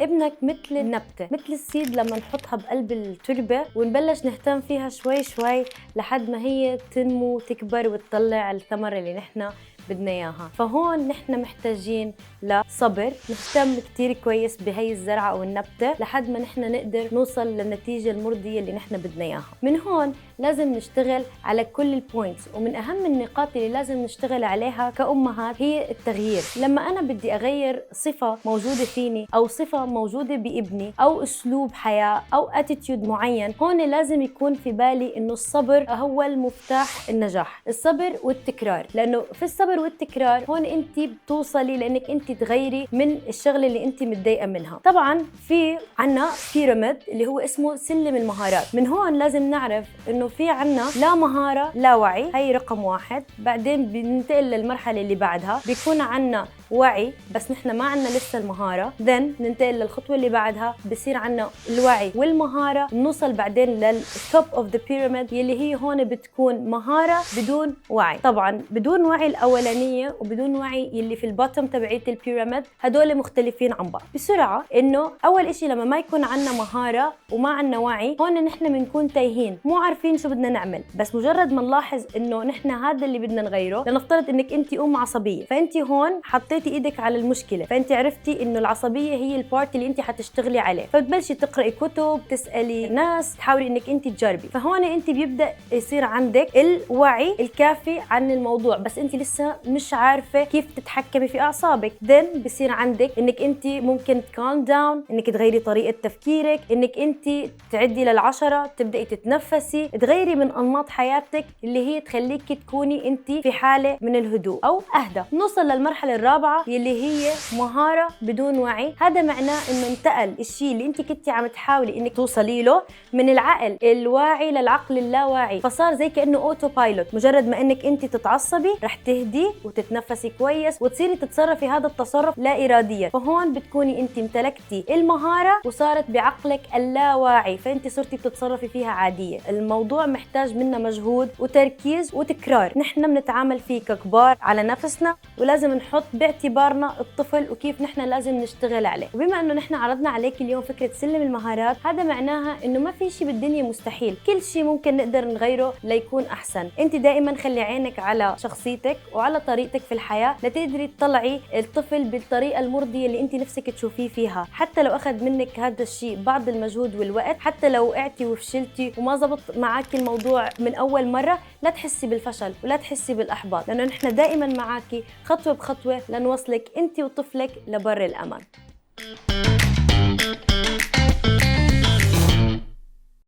ابنك مثل النبتة، مثل السيد لما نحطها بقلب التربة ونبلش نهتم فيها شوي شوي لحد ما هي تنمو وتكبر وتطلع الثمر اللي نحن بدنا اياها. فهون نحن محتاجين لصبر، نهتم كتير كويس بهي الزرعة او النبتة لحد ما نحن نقدر نوصل للنتيجة المرضية اللي نحن بدنا اياها. من هون لازم نشتغل على كل البوينتس، ومن اهم النقاط اللي لازم نشتغل عليها كأمهات هي التغيير. لما انا بدي اغير صفة موجودة فيني او صفة موجودة بابني او اسلوب حياة او اتيتيود معين، هون لازم يكون في بالي انه الصبر هو المفتاح النجاح، الصبر والتكرار. لانه في الصبر والتكرار هون انت بتوصلي لانك انت تغيري من الشغله اللي انت متضايقه منها. طبعا في عنا بيراميد اللي هو اسمه سلم المهارات. من هون لازم نعرف انه في عنا لا مهاره لا وعي، هي رقم واحد. بعدين بننتقل للمرحله اللي بعدها بيكون عنا وعي بس نحن ما عنا لسه المهاره، then ننتقل للخطوه اللي بعدها بصير عنا الوعي والمهاره، نوصل بعدين للتوب اوف ذا بيراميد يلي هي هون بتكون مهاره بدون وعي. طبعا بدون وعي الاولانيه وبدون وعي يلي في البوتم تبعيه البيراميد هدول مختلفين عن بعض. بسرعه انه اول إشي لما ما يكون عنا مهاره وما عنا وعي، هون نحن بنكون تايهين مو عارفين شو بدنا نعمل. بس مجرد ما نلاحظ انه نحن هذا اللي بدنا نغيره، لنفترض انك انت عصبيه، فانت هون حطيتي ايدك على المشكله، فانت عرفتي انه العصبيه هي البارت اللي انت حتشتغلي عليه، فبتبلشي تقراي كتب، تسالي ناس، تحاولي انك انت تجربي. فهون انت بيبدا يصير عندك الوعي الكافي عن الموضوع، بس انت لسه مش عارفه كيف تتحكمي في اعصابك. then بصير عندك انك انت ممكن تكالم داون، انك تغيري طريقه تفكيرك، انك انت تعدي لل10، تبداي تتنفسي، تغيري من انماط حياتك اللي هي تخليكي تكوني انت في حاله من الهدوء او اهدى. نوصل للمرحله الرابعه يلي هي مهاره بدون وعي. هذا معناه انه انتقل الشيء اللي انت كنتي عم تحاولي انك توصلي له من العقل الواعي للعقل اللاواعي، فصار زي كانه اوتو بايلوت. مجرد ما انك انت تتعصبي رح تهدي وتتنفسي كويس وتصيري تتصرفي هذا التصرف لا اراديا. فهون بتكوني انت امتلكتي المهاره وصارت بعقلك اللاواعي، فانت صرتي بتتصرفي فيها عاديه. الموضوع محتاج منا مجهود وتركيز وتكرار، نحن بنتعامل فيه ككبار على نفسنا، ولازم نحط باعتبارنا الطفل وكيف نحن لازم نشتغل عليه. وبما انه نحن عرضنا عليك اليوم فكره سلم المهارات، هذا معناها انه ما في شيء بالدنيا مستحيل، كل شيء ممكن نقدر نغيره ليكون احسن. انت دائما خلي عينك على شخصيتك وعلى طريقتك في الحياه لتقدري تطلعي الطفل بالطريقه المرضيه اللي انت نفسك تشوفيه فيها، حتى لو اخذ منك هذا الشيء بعض المجهود والوقت، حتى لو وقعتي وفشلتي وما زبط معك الموضوع من اول مره، لا تحسي بالفشل ولا تحسي بالاحباط، لانه نحن دائما معك خطوه بخطوه لنوصلك انت وطفلك لبر الامان.